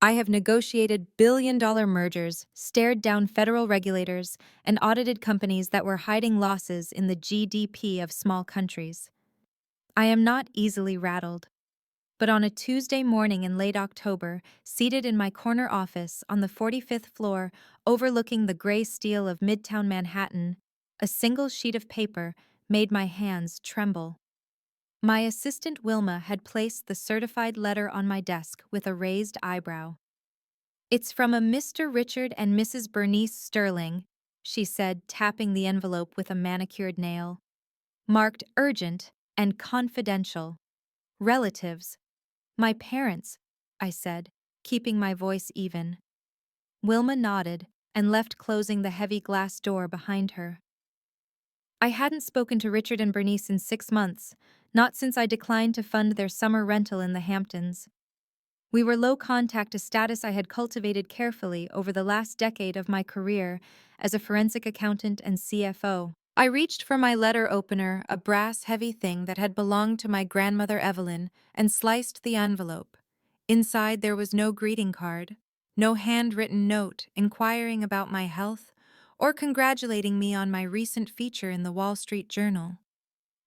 I have negotiated billion-dollar mergers, stared down federal regulators, and audited companies that were hiding losses in the GDP of small countries. I am not easily rattled. But on a Tuesday morning in late October, seated in my corner office on the 45th floor overlooking the gray steel of Midtown Manhattan, a single sheet of paper made my hands tremble. My assistant Wilma had placed the certified letter on my desk with a raised eyebrow. "It's from a Mr. Richard and Mrs. Bernice Sterling," she said, tapping the envelope with a manicured nail. "Marked urgent and confidential. Relatives." "My parents," I said, keeping my voice even. Wilma nodded and left, closing the heavy glass door behind her. I hadn't spoken to Richard and Bernice in 6 months, not since I declined to fund their summer rental in the Hamptons. We were low contact, a status I had cultivated carefully over the last decade of my career as a forensic accountant and CFO. I reached for my letter opener, a brass heavy thing that had belonged to my grandmother Evelyn, and sliced the envelope. Inside there was no greeting card, no handwritten note inquiring about my health or congratulating me on my recent feature in the Wall Street Journal.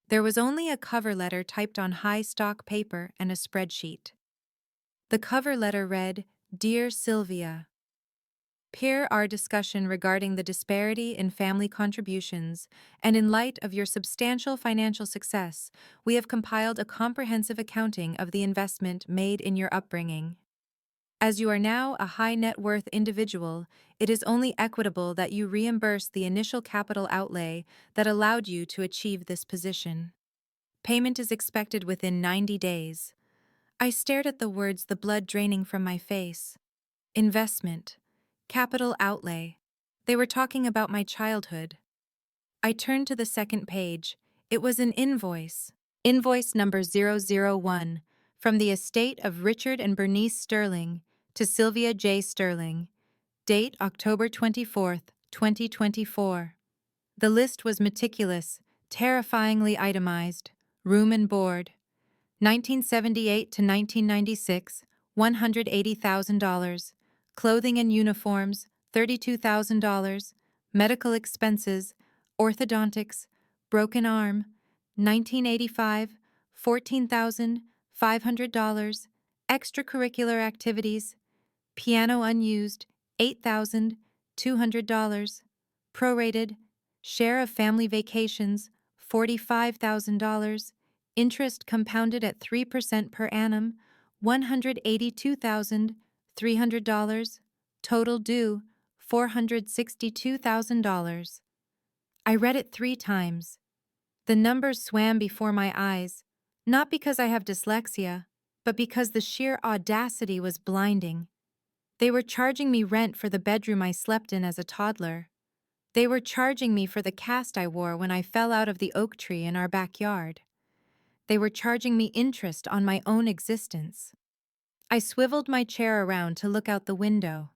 There was only a cover letter typed on high stock paper and a spreadsheet. The cover letter read, "Dear Sylvia, per our discussion regarding the disparity in family contributions, and in light of your substantial financial success, we have compiled a comprehensive accounting of the investment made in your upbringing. As you are now a high net worth individual, it is only equitable that you reimburse the initial capital outlay that allowed you to achieve this position. Payment is expected within 90 days. I stared at the words, the blood draining from my face. Investment. Capital outlay. They were talking about my childhood. I turned to the second page. It was an invoice. Invoice number 001, from the estate of Richard and Bernice Sterling to Sylvia J. Sterling. Date October 24th, 2024. The list was meticulous, terrifyingly itemized. Room and board. 1978 to 1996, $180,000. Clothing and uniforms, $32,000. Medical expenses, orthodontics, broken arm, 1985, $14,500. Extracurricular activities, piano unused, $8,200. Prorated, share of family vacations, $45,000. Interest compounded at 3% per annum, $182,300. Total due, $462,000. I read it 3 times. The numbers swam before my eyes, not because I have dyslexia, but because the sheer audacity was blinding. They were charging me rent for the bedroom I slept in as a toddler. They were charging me for the cast I wore when I fell out of the oak tree in our backyard. They were charging me interest on my own existence. I swiveled my chair around to look out the window.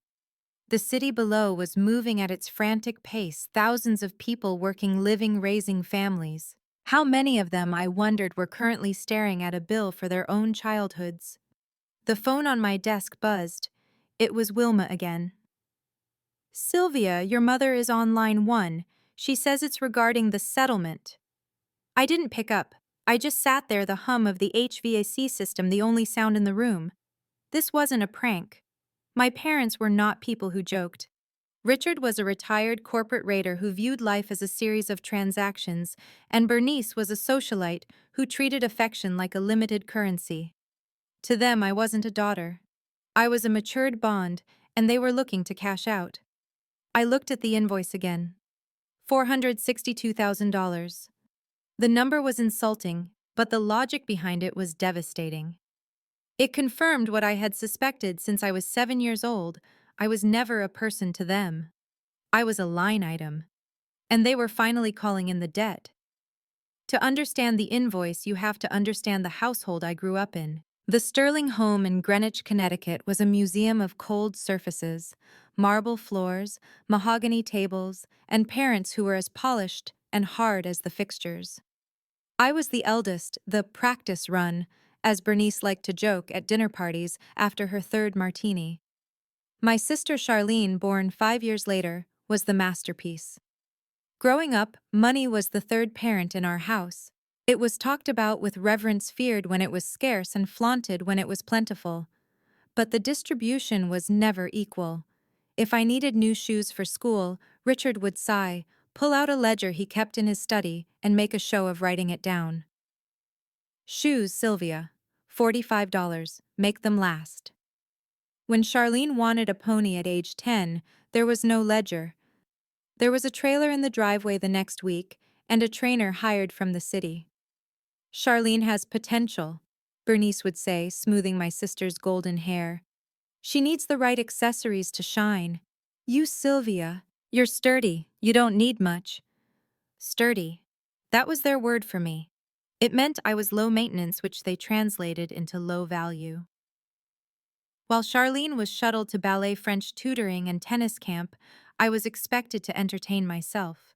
The city below was moving at its frantic pace, thousands of people working, living, raising families. How many of them, I wondered, were currently staring at a bill for their own childhoods? The phone on my desk buzzed. It was Wilma again. "Sylvia, your mother is on line 1. She says it's regarding the settlement." I didn't pick up. I just sat there, the hum of the HVAC system the only sound in the room. This wasn't a prank. My parents were not people who joked. Richard was a retired corporate raider who viewed life as a series of transactions, and Bernice was a socialite who treated affection like a limited currency. To them, I wasn't a daughter. I was a matured bond, and they were looking to cash out. I looked at the invoice again. $462,000. The number was insulting, but the logic behind it was devastating. It confirmed what I had suspected since I was 7 years old. I was never a person to them. I was a line item. And they were finally calling in the debt. To understand the invoice, you have to understand the household I grew up in. The Sterling home in Greenwich, Connecticut was a museum of cold surfaces, marble floors, mahogany tables, and parents who were as polished and hard as the fixtures. I was the eldest, the practice run, as Bernice liked to joke at dinner parties after her 3rd martini. My sister Charlene, born 5 years later, was the masterpiece. Growing up, money was the third parent in our house. It was talked about with reverence, feared when it was scarce, and flaunted when it was plentiful. But the distribution was never equal. If I needed new shoes for school, Richard would sigh, pull out a ledger he kept in his study, and make a show of writing it down. Shoes, Sylvia. $45. Make them last. When Charlene wanted a pony at age 10, there was no ledger. There was a trailer in the driveway the next week, and a trainer hired from the city. Charlene has potential, Bernice would say, smoothing my sister's golden hair. She needs the right accessories to shine. You, Sylvia, you're sturdy, you don't need much. Sturdy. That was their word for me. It meant I was low maintenance, which they translated into low value. While Charlene was shuttled to ballet, French tutoring, and tennis camp, I was expected to entertain myself.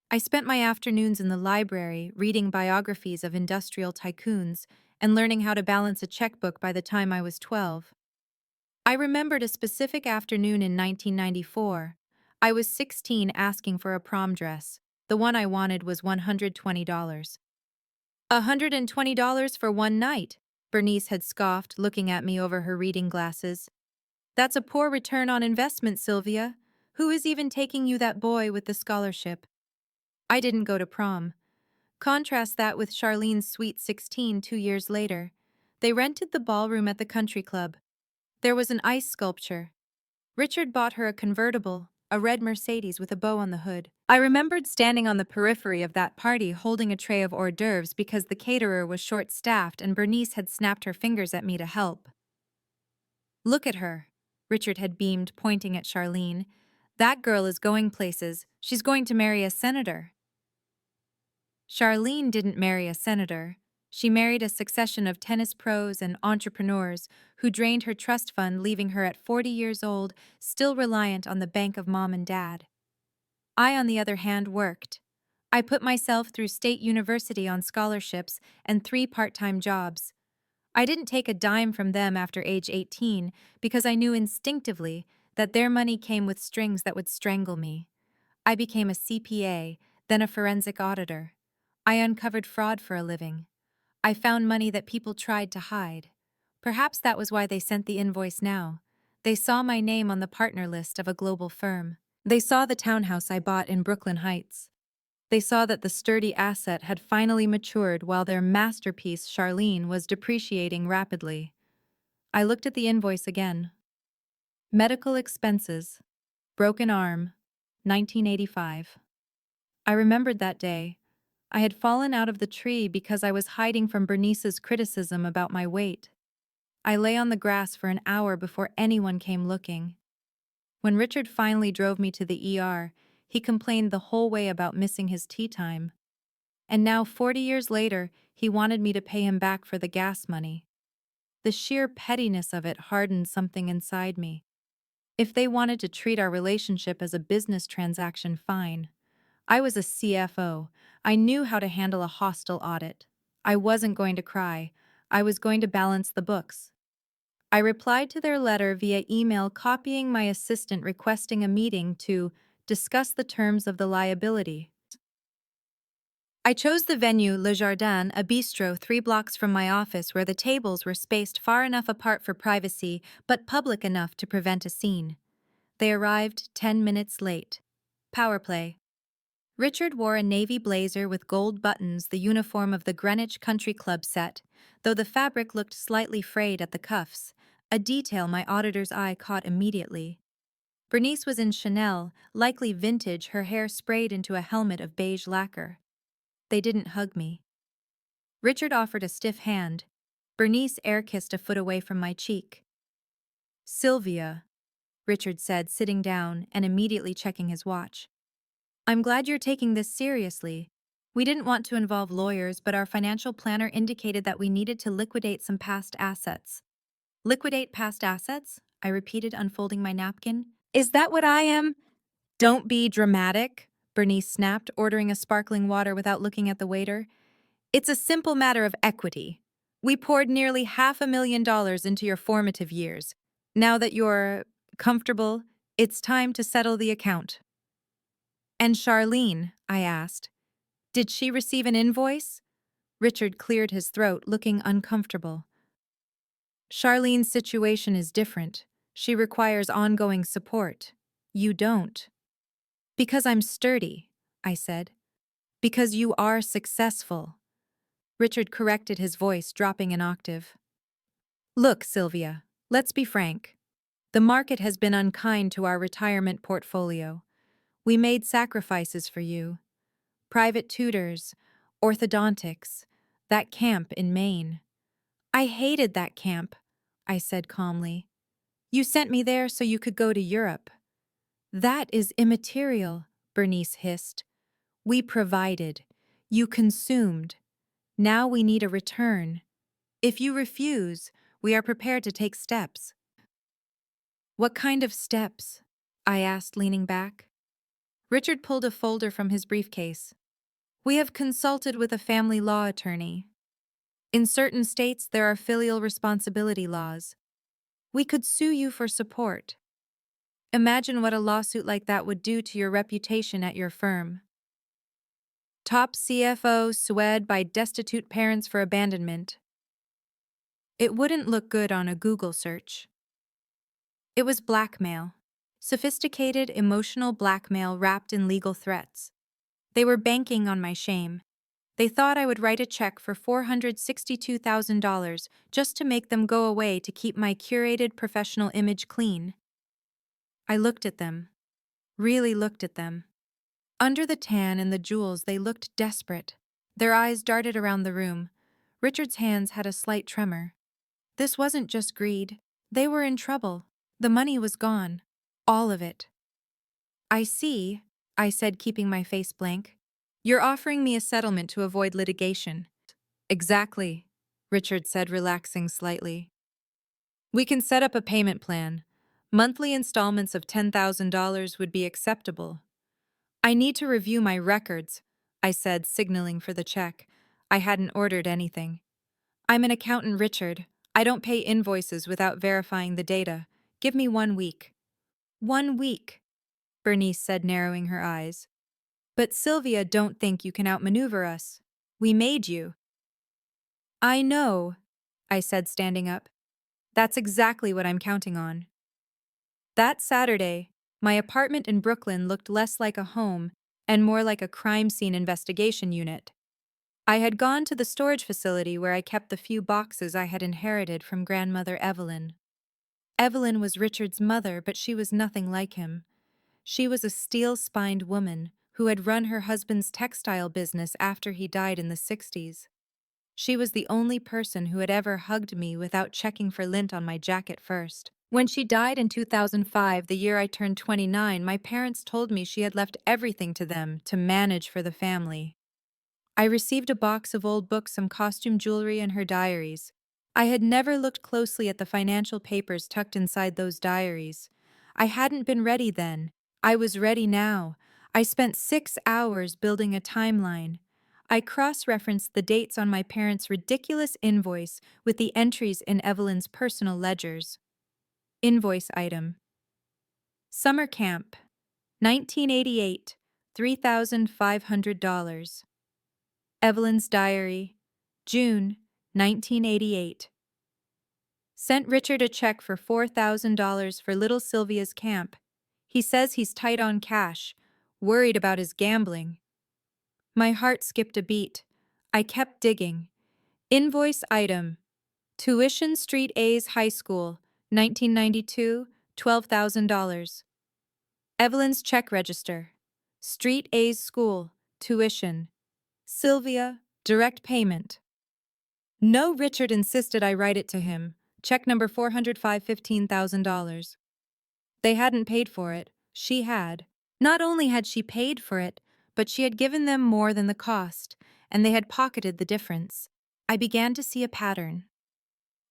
I spent my afternoons in the library reading biographies of industrial tycoons and learning how to balance a checkbook by the time I was 12. I remembered a specific afternoon in 1994. I was 16 asking for a prom dress. The one I wanted was $120. $120 for one night, Bernice had scoffed, looking at me over her reading glasses. That's a poor return on investment, Sylvia. Who is even taking you, that boy with the scholarship? I didn't go to prom. Contrast that with Charlene's sweet 16 2 years later. They rented the ballroom at the country club. There was an ice sculpture. Richard bought her a convertible, a red Mercedes with a bow on the hood. I remembered standing on the periphery of that party holding a tray of hors d'oeuvres because the caterer was short-staffed and Bernice had snapped her fingers at me to help. Look at her, Richard had beamed, pointing at Charlene. That girl is going places. She's going to marry a senator. Charlene didn't marry a senator. She married a succession of tennis pros and entrepreneurs who drained her trust fund, leaving her at 40 years old, still reliant on the bank of mom and dad. I, on the other hand, worked. I put myself through state university on scholarships and 3 part-time jobs. I didn't take a dime from them after age 18 because I knew instinctively that their money came with strings that would strangle me. I became a CPA, then a forensic auditor. I uncovered fraud for a living. I found money that people tried to hide. Perhaps that was why they sent the invoice now. They saw my name on the partner list of a global firm. They saw the townhouse I bought in Brooklyn Heights. They saw that the sturdy asset had finally matured while their masterpiece, Charlene, was depreciating rapidly. I looked at the invoice again. Medical expenses. Broken arm. 1985. I remembered that day. I had fallen out of the tree because I was hiding from Bernice's criticism about my weight. I lay on the grass for an hour before anyone came looking. When Richard finally drove me to the ER, he complained the whole way about missing his tea time. And now, 40 years later, he wanted me to pay him back for the gas money. The sheer pettiness of it hardened something inside me. If they wanted to treat our relationship as a business transaction, fine. I was a CFO. I knew how to handle a hostile audit. I wasn't going to cry. I was going to balance the books. I replied to their letter via email, copying my assistant, requesting a meeting to discuss the terms of the liability. I chose the venue Le Jardin, a bistro 3 blocks from my office where the tables were spaced far enough apart for privacy but public enough to prevent a scene. They arrived 10 minutes late. Power play. Richard wore a navy blazer with gold buttons, the uniform of the Greenwich Country Club set, though the fabric looked slightly frayed at the cuffs, a detail my auditor's eye caught immediately. Bernice was in Chanel, likely vintage, her hair sprayed into a helmet of beige lacquer. They didn't hug me. Richard offered a stiff hand. Bernice air-kissed a foot away from my cheek. Sylvia, Richard said, sitting down and immediately checking his watch. I'm glad you're taking this seriously. We didn't want to involve lawyers, but our financial planner indicated that we needed to liquidate some past assets. Liquidate past assets? I repeated, unfolding my napkin. Is that what I am? Don't be dramatic, Bernice snapped, ordering a sparkling water without looking at the waiter. It's a simple matter of equity. We poured nearly $500,000 into your formative years. Now that you're Comfortable, it's time to settle the account. And Charlene, I asked, did she receive an invoice? Richard cleared his throat, looking uncomfortable. Charlene's situation is different. She requires ongoing support. You don't. Because I'm sturdy, I said. Because you are successful. Richard corrected his voice, dropping an octave. Look, Sylvia, let's be frank. The market has been unkind to our retirement portfolio. We made sacrifices for you. Private tutors, orthodontics, that camp in Maine. I hated that camp, I said calmly. You sent me there so you could go to Europe. That is immaterial, Bernice hissed. We provided. You consumed. Now we need a return. If you refuse, we are prepared to take steps. What kind of steps? I asked, leaning back. Richard pulled a folder from his briefcase. We have consulted with a family law attorney. In certain states, there are filial responsibility laws. We could sue you for support. Imagine what a lawsuit like that would do to your reputation at your firm. Top CFO sued by destitute parents for abandonment. It wouldn't look good on a Google search. It was blackmail. Sophisticated, emotional blackmail wrapped in legal threats. They were banking on my shame. They thought I would write a check for $462,000 just to make them go away to keep my curated professional image clean. I looked at them. Really looked at them. Under the tan and the jewels, they looked desperate. Their eyes darted around the room. Richard's hands had a slight tremor. This wasn't just greed. They were in trouble. The money was gone. All of it. I see, I said, keeping my face blank. You're offering me a settlement to avoid litigation. Exactly, Richard said, relaxing slightly. We can set up a payment plan. Monthly installments of $10,000 would be acceptable. I need to review my records, I said, signaling for the check. I hadn't ordered anything. I'm an accountant, Richard. I don't pay invoices without verifying the data. Give me 1 week. 1 week, Bernice said, narrowing her eyes. But Sylvia, don't think you can outmaneuver us. We made you. I know, I said, standing up. That's exactly what I'm counting on. That Saturday, my apartment in Brooklyn looked less like a home and more like a crime scene investigation unit. I had gone to the storage facility where I kept the few boxes I had inherited from grandmother Evelyn. Evelyn was Richard's mother, but she was nothing like him. She was a steel-spined woman who had run her husband's textile business after he died in the 60s. She was the only person who had ever hugged me without checking for lint on my jacket first. When she died in 2005, the year I turned 29, my parents told me she had left everything to them to manage for the family. I received a box of old books, some costume jewelry, and her diaries. I had never looked closely at the financial papers tucked inside those diaries. I hadn't been ready then. I was ready now. I spent 6 hours building a timeline. I cross-referenced the dates on my parents' ridiculous invoice with the entries in Evelyn's personal ledgers. Invoice item. Summer camp. 1988. $3,500. Evelyn's diary. June, 1988. Sent Richard a check for $4,000 for little Sylvia's camp. He says he's tight on cash, worried about his gambling. My heart skipped a beat. I kept digging. Invoice item. Tuition Street A's High School, 1992, $12,000. Evelyn's check register. Street A's School, tuition. Sylvia, direct payment. No, Richard insisted I write it to him. Check number 405, $15,000. They hadn't paid for it. She had. Not only had she paid for it, but she had given them more than the cost, and they had pocketed the difference. I began to see a pattern.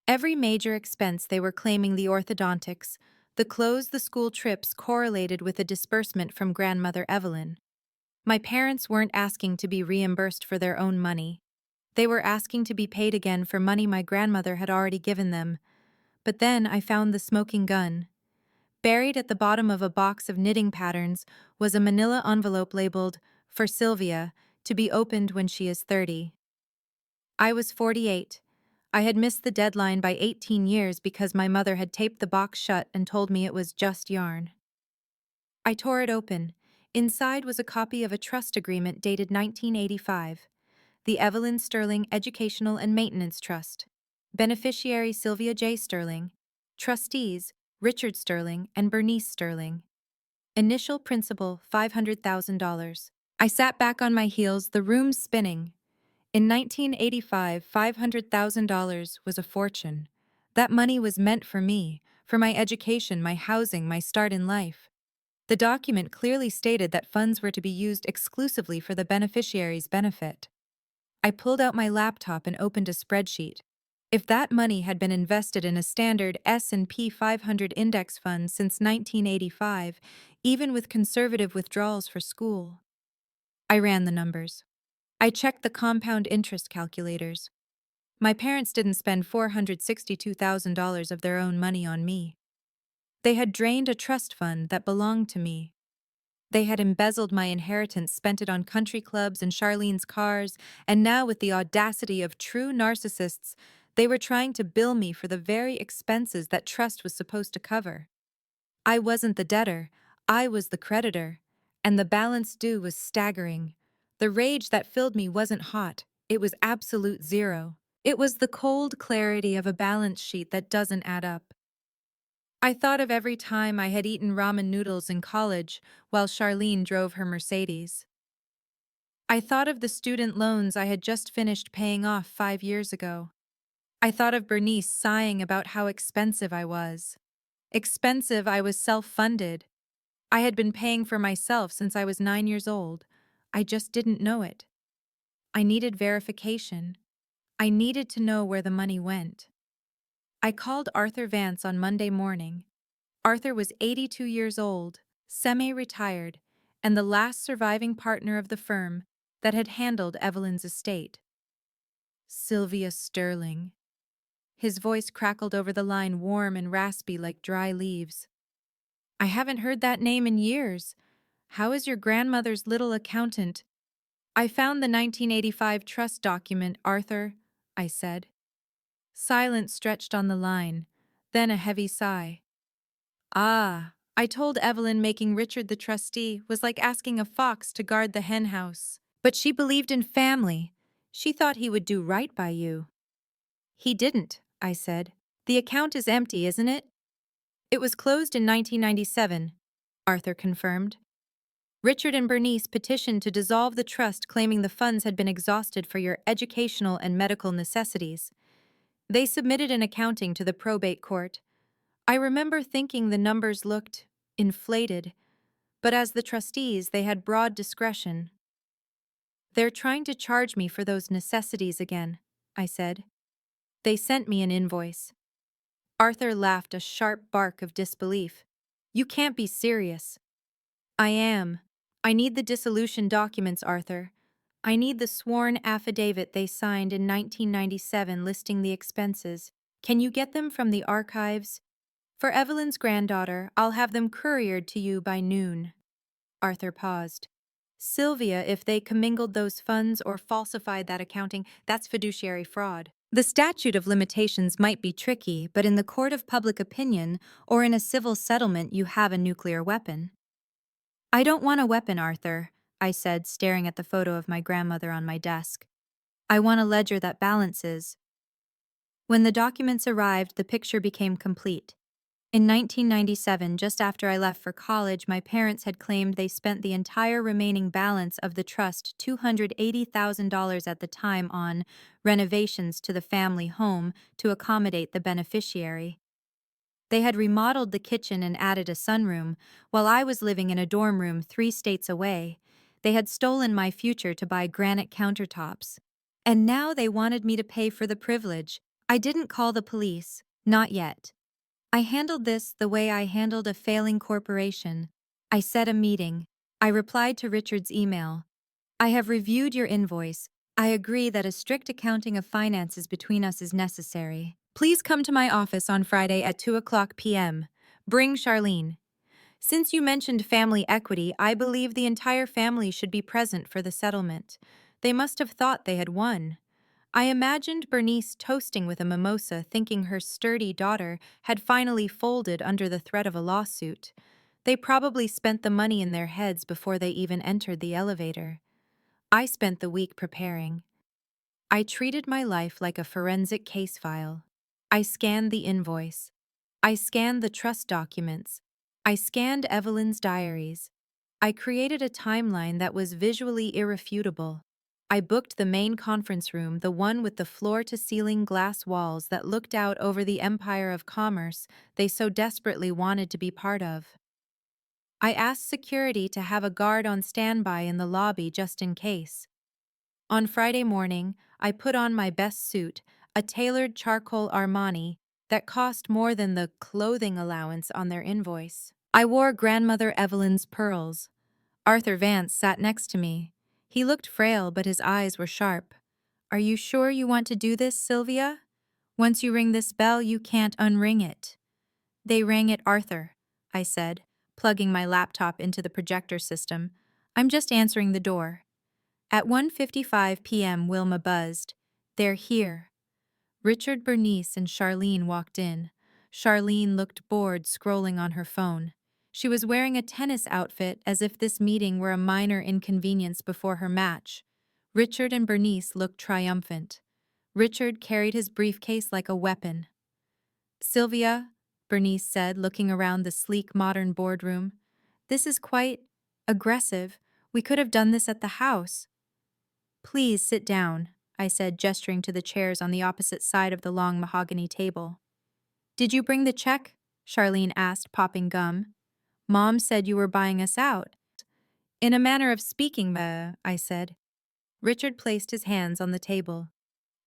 Every major expense they were claiming the orthodontics, the clothes, the school trips correlated with a disbursement from grandmother Evelyn. My parents weren't asking to be reimbursed for their own money. They were asking to be paid again for money my grandmother had already given them. But then I found the smoking gun. Buried at the bottom of a box of knitting patterns was a manila envelope labeled, "For Sylvia, to be opened when she is 30. I was 48. I had missed the deadline by 18 years because my mother had taped the box shut and told me it was just yarn. I tore it open. Inside was a copy of a trust agreement dated 1985. The Evelyn Sterling Educational and Maintenance Trust. Beneficiary Sylvia J. Sterling. Trustees Richard Sterling and Bernice Sterling. Initial principal $500,000. I sat back on my heels, the room spinning. In 1985, $500,000 was a fortune. That money was meant for me, for my education, my housing, my start in life. The document clearly stated that funds were to be used exclusively for the beneficiary's benefit. I pulled out my laptop and opened a spreadsheet. If that money had been invested in a standard S&P 500 index fund since 1985, even with conservative withdrawals for school. I ran the numbers. I checked the compound interest calculators. My parents didn't spend $462,000 of their own money on me. They had drained a trust fund that belonged to me. They had embezzled my inheritance, spent it on country clubs and Charlene's cars, and now, with the audacity of true narcissists, they were trying to bill me for the very expenses that trust was supposed to cover. I wasn't the debtor, I was the creditor, and the balance due was staggering. The rage that filled me wasn't hot, it was absolute zero. It was the cold clarity of a balance sheet that doesn't add up. I thought of every time I had eaten ramen noodles in college while Charlene drove her Mercedes. I thought of the student loans I had just finished paying off 5 years ago. I thought of Bernice sighing about how expensive I was. Expensive, I was self-funded. I had been paying for myself since I was 9 years old. I just didn't know it. I needed verification. I needed to know where the money went. I called Arthur Vance on Monday morning. Arthur was 82 years old, semi-retired, and the last surviving partner of the firm that had handled Evelyn's estate. Sylvia Sterling. His voice crackled over the line, warm and raspy like dry leaves. I haven't heard that name in years. How is your grandmother's little accountant? I found the 1985 trust document, Arthur, I said. Silence stretched on the line, then a heavy sigh. Ah, I told Evelyn making Richard the trustee was like asking a fox to guard the henhouse. But she believed in family. She thought he would do right by you. He didn't, I said. The account is empty, isn't it? It was closed in 1997, Arthur confirmed. Richard and Bernice petitioned to dissolve the trust, claiming the funds had been exhausted for your educational and medical necessities. They submitted an accounting to the probate court. I remember thinking the numbers looked inflated, but as the trustees, they had broad discretion. They're trying to charge me for those necessities again, I said. They sent me an invoice. Arthur laughed, a sharp bark of disbelief. You can't be serious. I am. I need the dissolution documents, Arthur. I need the sworn affidavit they signed in 1997 listing the expenses. Can you get them from the archives? For Evelyn's granddaughter, I'll have them couriered to you by noon. Arthur paused. Sylvia, if they commingled those funds or falsified that accounting, that's fiduciary fraud. The statute of limitations might be tricky, but in the court of public opinion or in a civil settlement, you have a nuclear weapon. I don't want a weapon, Arthur, I said, staring at the photo of my grandmother on my desk. I want a ledger that balances. When the documents arrived, the picture became complete. In 1997, just after I left for college, my parents had claimed they spent the entire remaining balance of the trust, $280,000 at the time, on renovations to the family home to accommodate the beneficiary. They had remodeled the kitchen and added a sunroom, while I was living in a dorm room 3 states away. They had stolen my future to buy granite countertops. And now they wanted me to pay for the privilege. I didn't call the police, not yet. I handled this the way I handled a failing corporation. I set a meeting. I replied to Richard's email. I have reviewed your invoice. I agree that a strict accounting of finances between us is necessary. Please come to my office on Friday at 2:00 p.m. Bring Charlene. Since you mentioned family equity, I believe the entire family should be present for the settlement. They must have thought they had won. I imagined Bernice toasting with a mimosa, thinking her sturdy daughter had finally folded under the threat of a lawsuit. They probably spent the money in their heads before they even entered the elevator. I spent the week preparing. I treated my life like a forensic case file. I scanned the invoice. I scanned the trust documents. I scanned Evelyn's diaries. I created a timeline that was visually irrefutable. I booked the main conference room, the one with the floor-to-ceiling glass walls that looked out over the empire of commerce they so desperately wanted to be part of. I asked security to have a guard on standby in the lobby just in case. On Friday morning, I put on my best suit, a tailored charcoal Armani that cost more than the clothing allowance on their invoice. I wore Grandmother Evelyn's pearls. Arthur Vance sat next to me. He looked frail, but his eyes were sharp. "Are you sure you want to do this, Sylvia? Once you ring this bell, you can't unring it." "They rang it, Arthur," I said, plugging my laptop into the projector system. "I'm just answering the door." At 1:55 p.m., Wilma buzzed. "They're here." Richard, Bernice, and Charlene walked in. Charlene looked bored, scrolling on her phone. She was wearing a tennis outfit as if this meeting were a minor inconvenience before her match. Richard and Bernice looked triumphant. Richard carried his briefcase like a weapon. "Sylvia," Bernice said, looking around the sleek modern boardroom, "this is quite aggressive. We could have done this at the house." "Please sit down," I said, gesturing to the chairs on the opposite side of the long mahogany table. "Did you bring the check?" Charlene asked, popping gum. "Mom said you were buying us out." "In a manner of speaking, I said. Richard placed his hands on the table.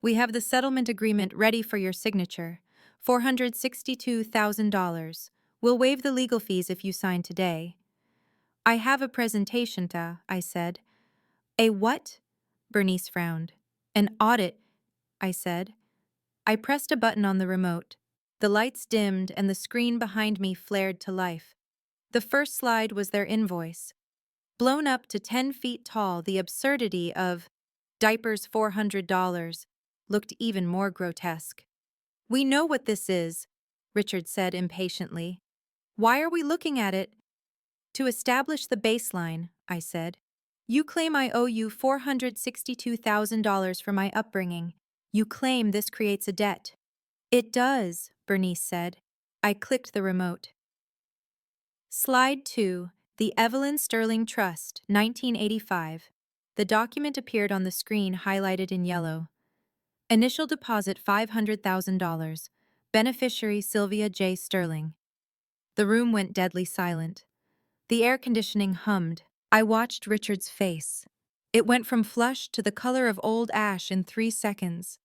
"We have the settlement agreement ready for your signature. $462,000. We'll waive the legal fees if you sign today." "I have a presentation I said. "A what?" Bernice frowned. "An audit," I said. I pressed a button on the remote. The lights dimmed and the screen behind me flared to life. The first slide was their invoice. Blown up to 10 feet tall, the absurdity of "diapers $400" looked even more grotesque. "We know what this is," Richard said impatiently. "Why are we looking at it?" "To establish the baseline," I said. "You claim I owe you $462,000 for my upbringing. You claim this creates a debt." "It does," Bernice said. I clicked the remote. Slide 2, the Evelyn Sterling Trust, 1985. The document appeared on the screen highlighted in yellow. Initial deposit $500,000. Beneficiary Sylvia J. Sterling. The room went deadly silent. The air conditioning hummed. I watched Richard's face. It went from flush to the color of old ash in 3 seconds.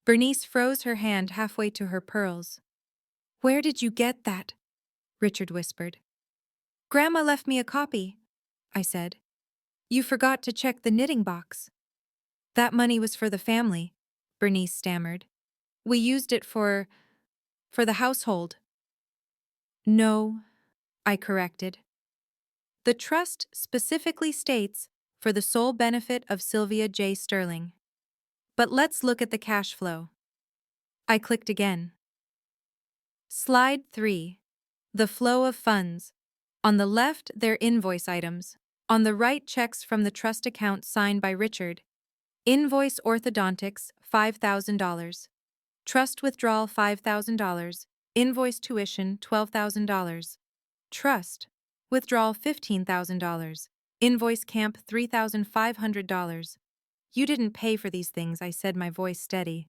Bernice froze her hand halfway to her pearls. "Where did you get that?" Richard whispered. "Grandma left me a copy," I said. "You forgot to check the knitting box." "That money was for the family," Bernice stammered. "We used it for the household." "No," I corrected. "The trust specifically states for the sole benefit of Sylvia J. Sterling. But let's look at the cash flow." I clicked again. Slide 3. The flow of funds. On the left, they're invoice items. On the right, checks from the trust account signed by Richard. Invoice orthodontics, $5,000. Trust withdrawal, $5,000. Invoice tuition, $12,000. Trust withdrawal, $15,000. Invoice camp, $3,500. "You didn't pay for these things," I said, my voice steady.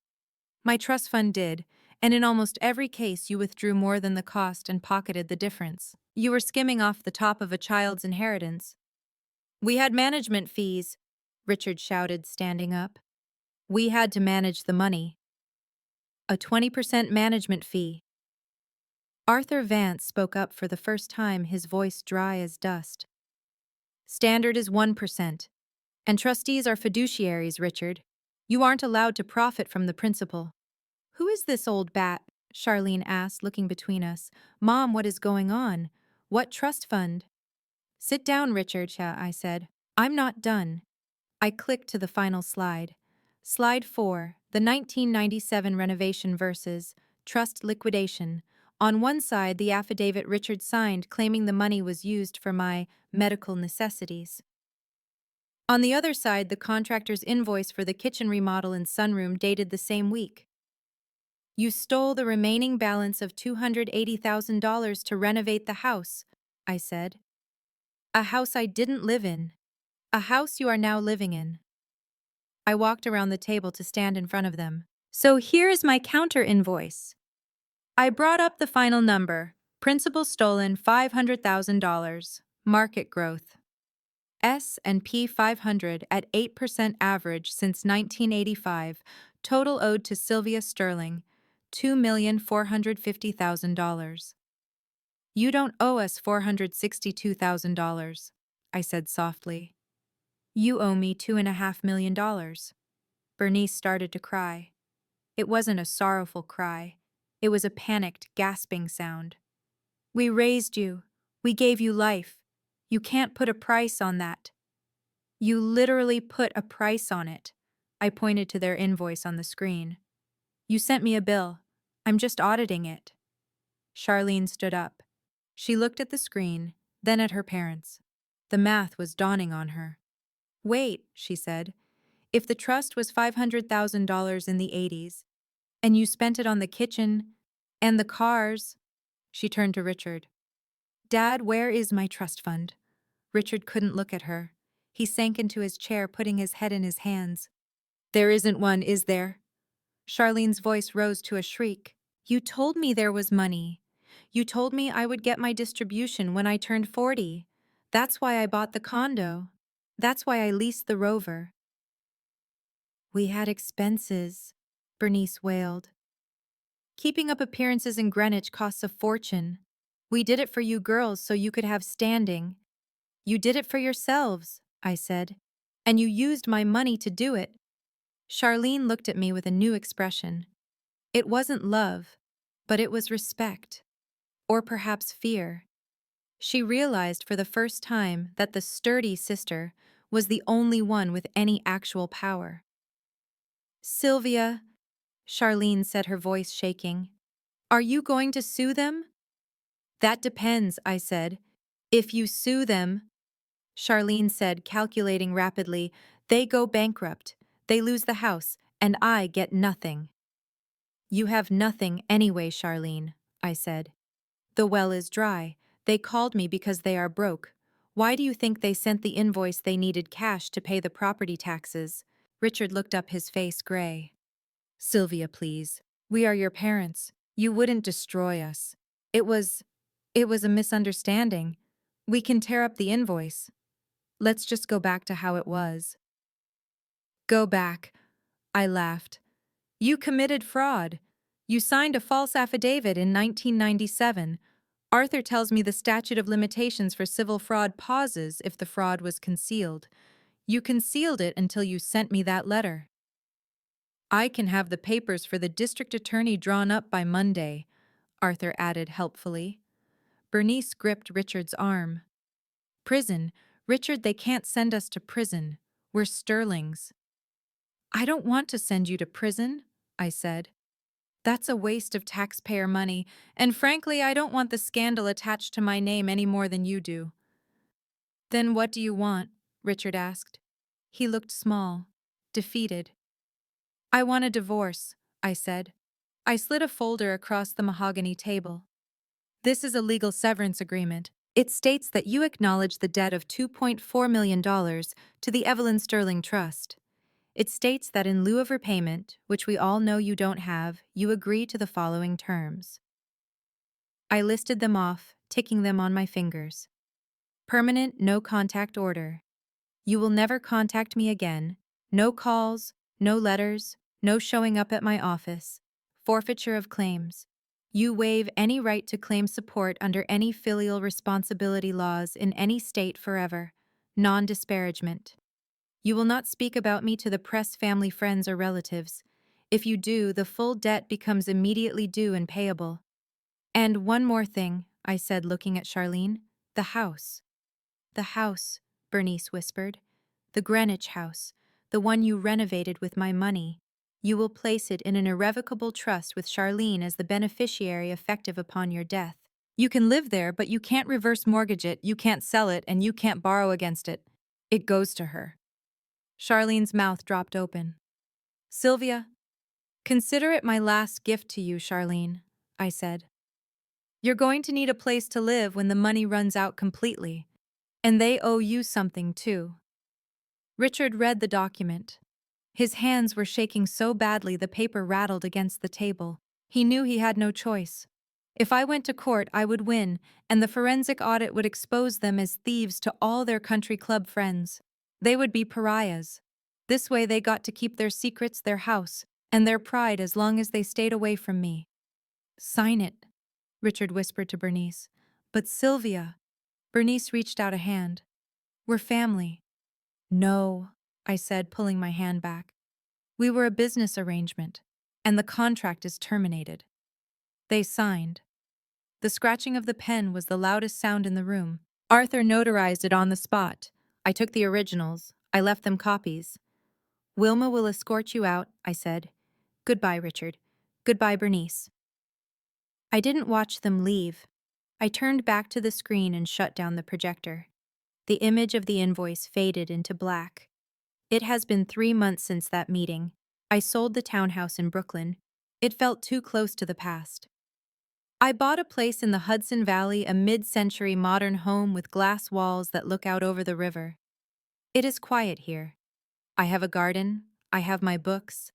"My trust fund did, and in almost every case you withdrew more than the cost and pocketed the difference. You were skimming off the top of a child's inheritance." "We had management fees," Richard shouted, standing up. "We had to manage the money. A 20% management fee." Arthur Vance spoke up for the first time, his voice dry as dust. "Standard is 1%. And trustees are fiduciaries, Richard. You aren't allowed to profit from the principal." "Who is this old bat?" Charlene asked, looking between us. Mom, what is going on? What trust fund? Sit down, Richard, I said. I'm not done. I clicked to the final slide. Slide 4, the 1997 renovation versus trust liquidation. On one side, the affidavit Richard signed claiming the money was used for my medical necessities. On the other side, the contractor's invoice for the kitchen remodel and sunroom dated the same week. You stole the remaining balance of $280,000 to renovate the house, I said. A house I didn't live in. A house you are now living in. I walked around the table to stand in front of them. So here's my counter invoice. I brought up the final number. Principal stolen $500,000. Market growth. S&P 500 at 8% average since 1985. Total owed to Sylvia Sterling, $2,450,000. You don't owe us $462,000, I said softly. You owe me $2.5 million. Bernice started to cry. It wasn't a sorrowful cry. It was a panicked, gasping sound. We raised you. We gave you life. You can't put a price on that. You literally put a price on it. I pointed to their invoice on the screen. You sent me a bill. I'm just auditing it. Charlene stood up. She looked at the screen, then at her parents. The math was dawning on her. Wait, she said. If the trust was $500,000 in the 80s, and you spent it on the kitchen and the cars, she turned to Richard. Dad, where is my trust fund? Richard couldn't look at her. He sank into his chair, putting his head in his hands. There isn't one, is there? Charlene's voice rose to a shriek. You told me there was money. You told me I would get my distribution when I turned 40. That's why I bought the condo. That's why I leased the Rover. We had expenses, Bernice wailed. Keeping up appearances in Greenwich costs a fortune. We did it for you girls so you could have standing. You did it for yourselves, I said. And you used my money to do it. Charlene looked at me with a new expression. It wasn't love, but it was respect. Or perhaps fear. She realized for the first time that the sturdy sister was the only one with any actual power. Sylvia, Charlene said, her voice shaking. Are you going to sue them? That depends, I said. If you sue them, Charlene said, calculating rapidly, they go bankrupt, they lose the house, and I get nothing. You have nothing anyway, Charlene, I said. The well is dry. They called me because they are broke. Why do you think they sent the invoice they needed cash to pay the property taxes? Richard looked up, his face gray. Sylvia, please. We are your parents. You wouldn't destroy us. It was a misunderstanding. We can tear up the invoice. Let's just go back to how it was. Go back, I laughed. You committed fraud. You signed a false affidavit in 1997. Arthur tells me the statute of limitations for civil fraud pauses if the fraud was concealed. You concealed it until you sent me that letter. I can have the papers for the district attorney drawn up by Monday, Arthur added helpfully. Bernice gripped Richard's arm. Prison. Richard, they can't send us to prison. We're Sterlings. I don't want to send you to prison, I said. That's a waste of taxpayer money, and frankly, I don't want the scandal attached to my name any more than you do. Then what do you want? Richard asked. He looked small, defeated. I want a divorce, I said. I slid a folder across the mahogany table. This is a legal severance agreement. It states that you acknowledge the debt of $2.4 million to the Evelyn Sterling Trust. It states that in lieu of repayment, which we all know you don't have, you agree to the following terms. I listed them off, ticking them on my fingers. Permanent no-contact order. You will never contact me again. No calls, no letters, no showing up at my office. Forfeiture of claims. You waive any right to claim support under any filial responsibility laws in any state forever. Non-disparagement. You will not speak about me to the press, family, friends, or relatives. If you do, the full debt becomes immediately due and payable. And one more thing, I said, looking at Charlene. The house. The house, Bernice whispered. The Greenwich house, the one you renovated with my money. You will place it in an irrevocable trust with Charlene as the beneficiary effective upon your death. You can live there, but you can't reverse mortgage it, you can't sell it, and you can't borrow against it. It goes to her. Charlene's mouth dropped open. Sylvia, consider it my last gift to you, Charlene, I said. You're going to need a place to live when the money runs out completely. And they owe you something, too. Richard read the document. His hands were shaking so badly the paper rattled against the table. He knew he had no choice. If I went to court, I would win, and the forensic audit would expose them as thieves to all their country club friends. They would be pariahs. This way they got to keep their secrets, their house, and their pride as long as they stayed away from me. Sign it, Richard whispered to Bernice. But Sylvia. Bernice reached out a hand. We're family. No, I said, pulling my hand back. We were a business arrangement, and the contract is terminated. They signed. The scratching of the pen was the loudest sound in the room. Arthur notarized it on the spot. I took the originals. I left them copies. Wilma will escort you out, I said. Goodbye, Richard. Goodbye, Bernice. I didn't watch them leave. I turned back to the screen and shut down the projector. The image of the invoice faded into black. It has been 3 months since that meeting. I sold the townhouse in Brooklyn. It felt too close to the past. I bought a place in the Hudson Valley, a mid-century modern home with glass walls that look out over the river. It is quiet here. I have a garden. I have my books.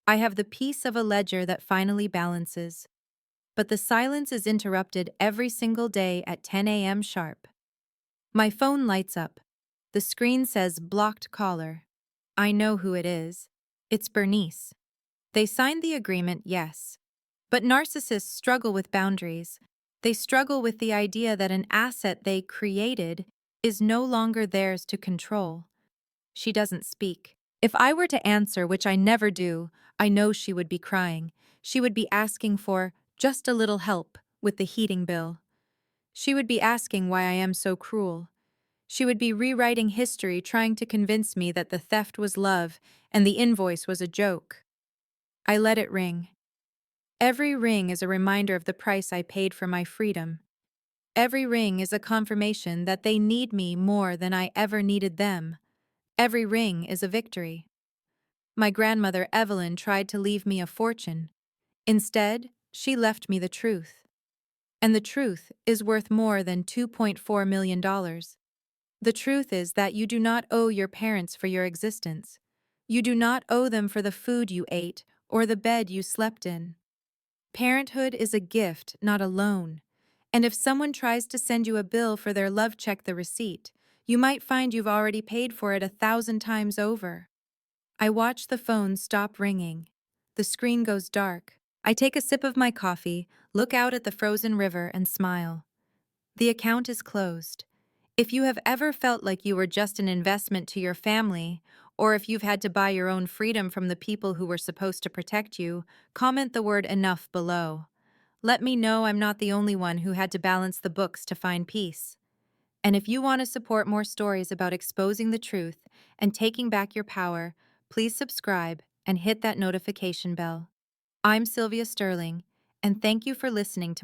I have the peace of a ledger that finally balances. But the silence is interrupted every single day at 10 a.m. sharp. My phone lights up. The screen says blocked caller. I know who it is. It's Bernice. They signed the agreement, yes. But narcissists struggle with boundaries. They struggle with the idea that an asset they created is no longer theirs to control. She doesn't speak. If I were to answer, which I never do, I know she would be crying. She would be asking for just a little help with the heating bill. She would be asking why I am so cruel. She would be rewriting history, trying to convince me that the theft was love and the invoice was a joke. I let it ring. Every ring is a reminder of the price I paid for my freedom. Every ring is a confirmation that they need me more than I ever needed them. Every ring is a victory. My grandmother Evelyn tried to leave me a fortune. Instead, she left me the truth. And the truth is worth more than $2.4 million. The truth is that you do not owe your parents for your existence. You do not owe them for the food you ate or the bed you slept in. Parenthood is a gift, not a loan. And if someone tries to send you a bill for their love, check the receipt. You might find you've already paid for it 1,000 times over. I watch the phone stop ringing. The screen goes dark. I take a sip of my coffee, look out at the frozen river, and smile. The account is closed. If you have ever felt like you were just an investment to your family, or if you've had to buy your own freedom from the people who were supposed to protect you, comment the word enough below. Let me know I'm not the only one who had to balance the books to find peace. And if you want to support more stories about exposing the truth and taking back your power, please subscribe and hit that notification bell. I'm Sylvia Sterling, and thank you for listening to